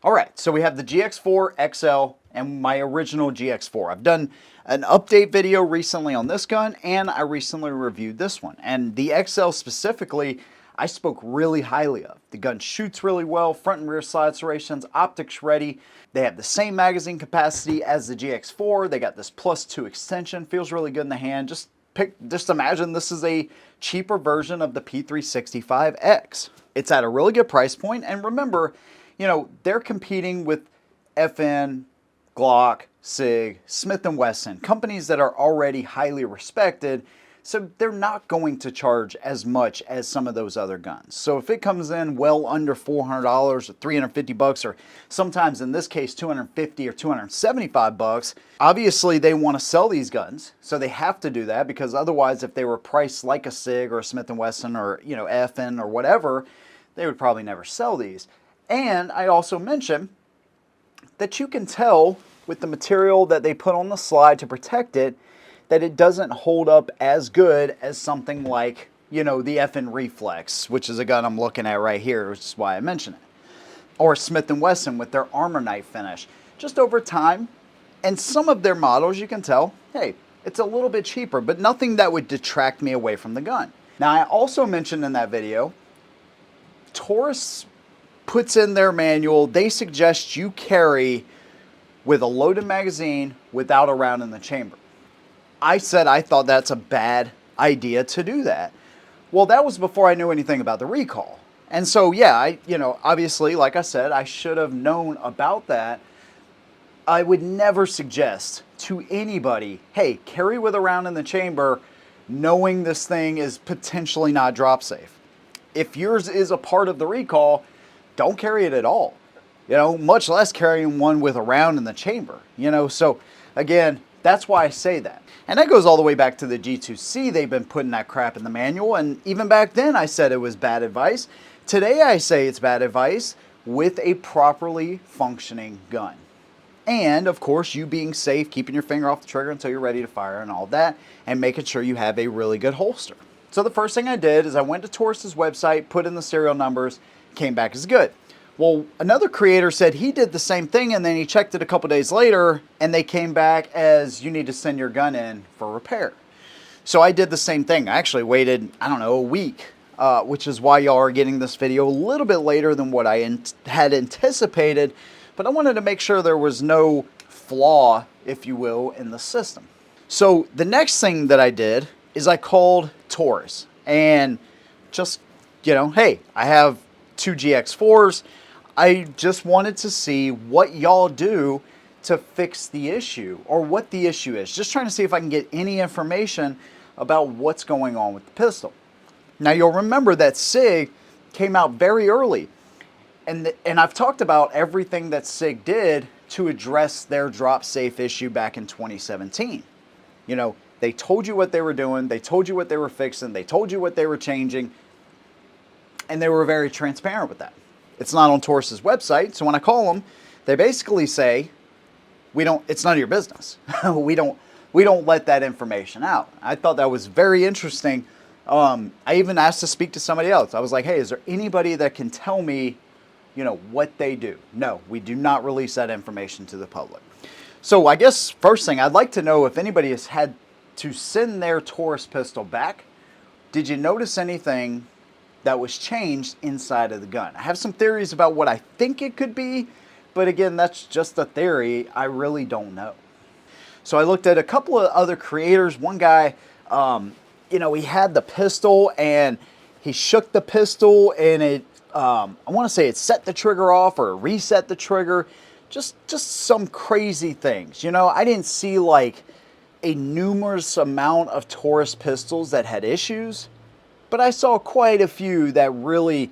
All right, so we have the GX4 XL and my original GX4. I've done an update video recently on this gun, and I recently reviewed this one. And the XL specifically, I spoke really highly of. The gun shoots really well, front and rear slide serrations, optics ready. They have the same magazine capacity as the GX4. They got this +2 extension, feels really good in the hand. Just imagine this is a cheaper version of the P365X. It's at a really good price point, and remember, you know, they're competing with FN, Glock, SIG, Smith & Wesson, companies that are already highly respected, so they're not going to charge as much as some of those other guns. So if it comes in well under $400 or $350, or sometimes in this case $250 or $275, obviously they want to sell these guns, so they have to do that, because otherwise if they were priced like a SIG or a Smith & Wesson or, you know, FN or whatever, they would probably never sell these. And I also mentioned that you can tell with the material that they put on the slide to protect it, that it doesn't hold up as good as something like, you know, the FN Reflex, which is a gun I'm looking at right here, which is why I mention it. Or Smith & Wesson with their Armor Knight finish. Just over time, and some of their models you can tell, hey, it's a little bit cheaper, but nothing that would detract me away from the gun. Now, I also mentioned in that video, Taurus puts in their manual, they suggest you carry with a loaded magazine without a round in the chamber. I said I thought that's a bad idea to do that. Well, that was before I knew anything about the recall. And so, yeah, obviously, like I said, I should have known about that. I would never suggest to anybody, hey, carry with a round in the chamber, knowing this thing is potentially not drop safe. If yours is a part of the recall, don't carry it at all. You know, much less carrying one with a round in the chamber. You know, so again, that's why I say that. And that goes all the way back to the G2C. They've been putting that crap in the manual, and even back then I said it was bad advice. Today I say it's bad advice with a properly functioning gun. And of course, you being safe, keeping your finger off the trigger until you're ready to fire and all that, and making sure you have a really good holster. So the first thing I did is I went to Taurus's website, put in the serial numbers, came back as good. Well, another creator said he did the same thing, and then he checked it a couple days later and they came back as you need to send your gun in for repair. So I did the same thing. I actually waited, I don't know, a week, which is why y'all are getting this video a little bit later than what I had anticipated, but I wanted to make sure there was no flaw, if you will, in the system. So the next thing that I did is I called Taurus and just, you know, hey, I have 2 GX4s. I just wanted to see what y'all do to fix the issue, or what the issue is. Just trying to see if I can get any information about what's going on with the pistol. Now you'll remember that SIG came out very early, and I've talked about everything that SIG did to address their drop safe issue back in 2017. You know, they told you what they were doing, they told you what they were fixing, they told you what they were changing, and they were very transparent with that. It's not on Taurus's website, so when I call them, they basically say, it's none of your business. we don't let that information out. I thought that was very interesting. I even asked to speak to somebody else. I was like, hey, is there anybody that can tell me, you know, what they do? No, we do not release that information to the public. So I guess first thing, I'd like to know if anybody has had to send their Taurus pistol back. Did you notice anything that was changed inside of the gun? I have some theories about what I think it could be, but again, that's just a theory. I really don't know. So I looked at a couple of other creators. One guy, you know, he had the pistol and he shook the pistol and it, I want to say it set the trigger off or reset the trigger. Just some crazy things. You know, I didn't see like a numerous amount of Taurus pistols that had issues, but I saw quite a few that really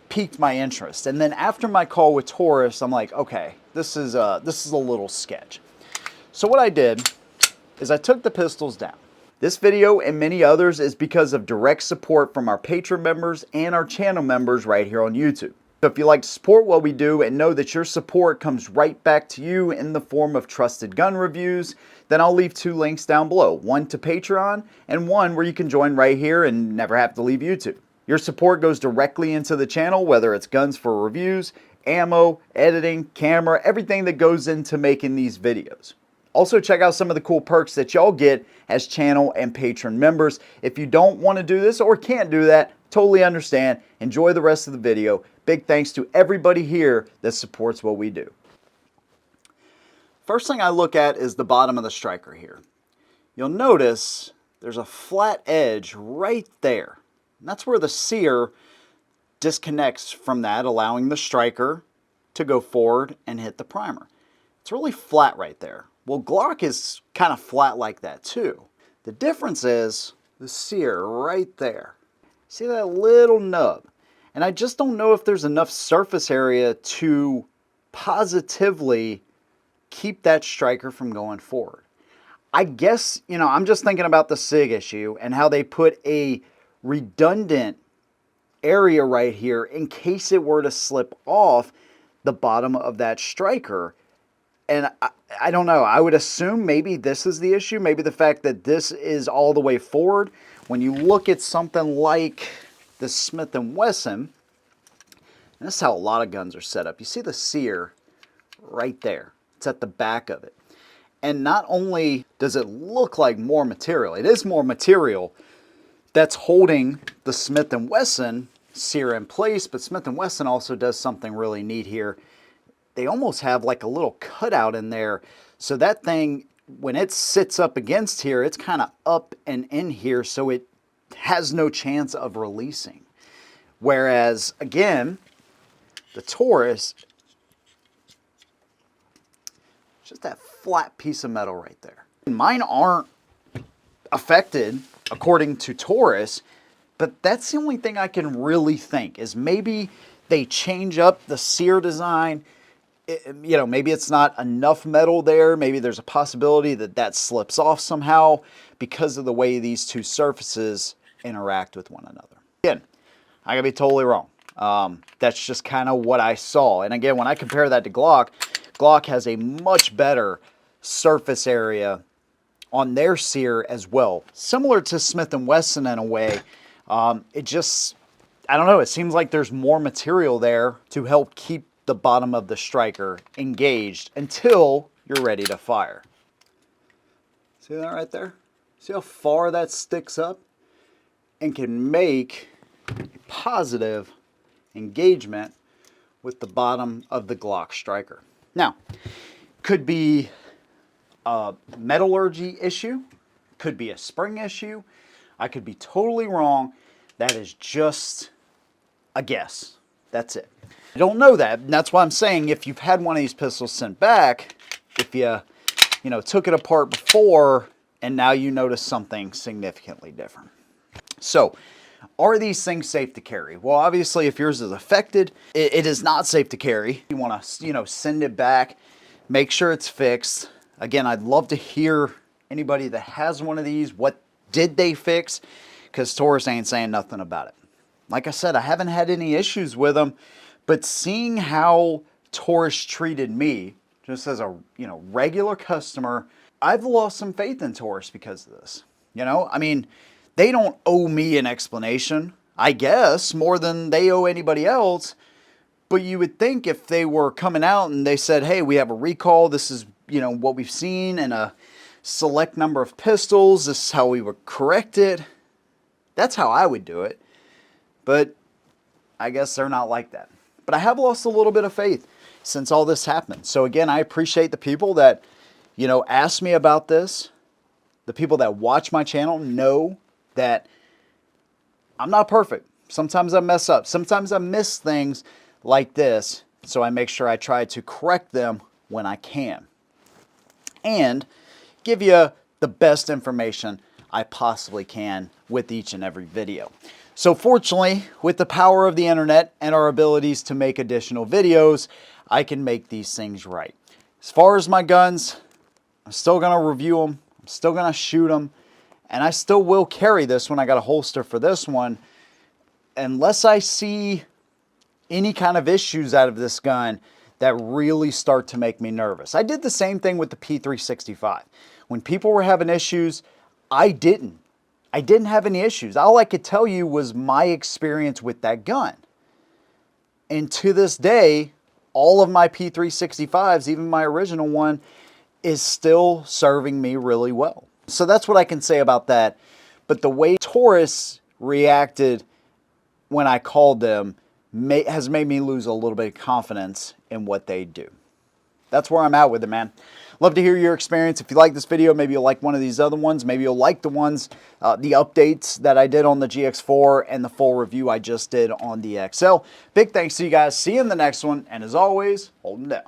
piqued my interest. And then after my call with Taurus, I'm like, okay, this is a little sketch. So what I did is I took the pistols down. This video and many others is because of direct support from our Patreon members and our channel members right here on YouTube. So if you like to support what we do and know that your support comes right back to you in the form of trusted gun reviews, then I'll leave 2 links down below. One to Patreon and one where you can join right here and never have to leave YouTube. Your support goes directly into the channel, whether it's Guns for Reviews, ammo, editing, camera, everything that goes into making these videos. Also, check out some of the cool perks that y'all get as channel and patron members. If you don't want to do this or can't do that, totally understand. Enjoy the rest of the video. Big thanks to everybody here that supports what we do. First thing I look at is the bottom of the striker here. You'll notice there's a flat edge right there. And that's where the sear disconnects from that, allowing the striker to go forward and hit the primer. It's really flat right there. Well, Glock is kind of flat like that too. The difference is the sear right there. See that little nub? And I just don't know if there's enough surface area to positively keep that striker from going forward. I guess, you know, I'm just thinking about the SIG issue and how they put a redundant area right here in case it were to slip off the bottom of that striker. And I don't know, I would assume maybe this is the issue, maybe the fact that this is all the way forward. When you look at something like the Smith & Wesson, and this is how a lot of guns are set up. You see the sear right there. It's at the back of it. And not only does it look like more material, it is more material that's holding the Smith & Wesson sear in place, but Smith & Wesson also does something really neat here. They almost have like a little cutout in there. So that thing, when it sits up against here, it's kind of up and in here, so it has no chance of releasing. Whereas, again, the Taurus, just that flat piece of metal right there. Mine aren't affected, according to Taurus, but that's the only thing I can really think is maybe they change up the sear design. You know, maybe it's not enough metal there. Maybe there's a possibility that that slips off somehow because of the way these two surfaces interact with one another. Again, I could be totally wrong. That's just kind of what I saw. And again, when I compare that to Glock, Glock has a much better surface area on their sear as well. Similar to Smith & Wesson in a way. It just, I don't know, it seems like there's more material there to help keep the bottom of the striker engaged until you're ready to fire. See that right there? See how far that sticks up? And can make a positive engagement with the bottom of the Glock striker. Now, could be a metallurgy issue, could be a spring issue. I could be totally wrong. That is just a guess. That's it. I don't know that, and that's why I'm saying if you've had one of these pistols sent back, if you took it apart before and now you notice something significantly different. So, are these things safe to carry? Well, obviously, if yours is affected, it is not safe to carry. You want to, send it back, make sure it's fixed. Again, I'd love to hear anybody that has one of these, what did they fix? Because Taurus ain't saying nothing about it. Like I said, I haven't had any issues with them, but seeing how Taurus treated me, just as a regular customer, I've lost some faith in Taurus because of this. I mean, they don't owe me an explanation, I guess, more than they owe anybody else. But you would think if they were coming out and they said, hey, we have a recall, this is, what we've seen in a select number of pistols, this is how we would correct it. That's how I would do it. But I guess they're not like that. But I have lost a little bit of faith since all this happened. So again, I appreciate the people that, asked me about this. The people that watch my channel know that I'm not perfect. Sometimes I mess up. Sometimes I miss things like this. So I make sure I try to correct them when I can. And give you the best information I possibly can with each and every video. So fortunately, with the power of the internet and our abilities to make additional videos, I can make these things right. As far as my guns, I'm still going to review them. I'm still going to shoot them. And I still will carry this one. I got a holster for this one. Unless I see any kind of issues out of this gun that really start to make me nervous. I did the same thing with the P365. When people were having issues, I didn't have any issues. All I could tell you was my experience with that gun. And to this day, all of my P365s, even my original one, is still serving me really well. So that's what I can say about that. But the way Taurus reacted when I called them has made me lose a little bit of confidence in what they do. That's where I'm at with it, man. Love to hear your experience. If you like this video, maybe you'll like one of these other ones. Maybe you'll like the ones, the updates that I did on the GX4 and the full review I just did on the XL. Big thanks to you guys. See you in the next one. And as always, hold them down.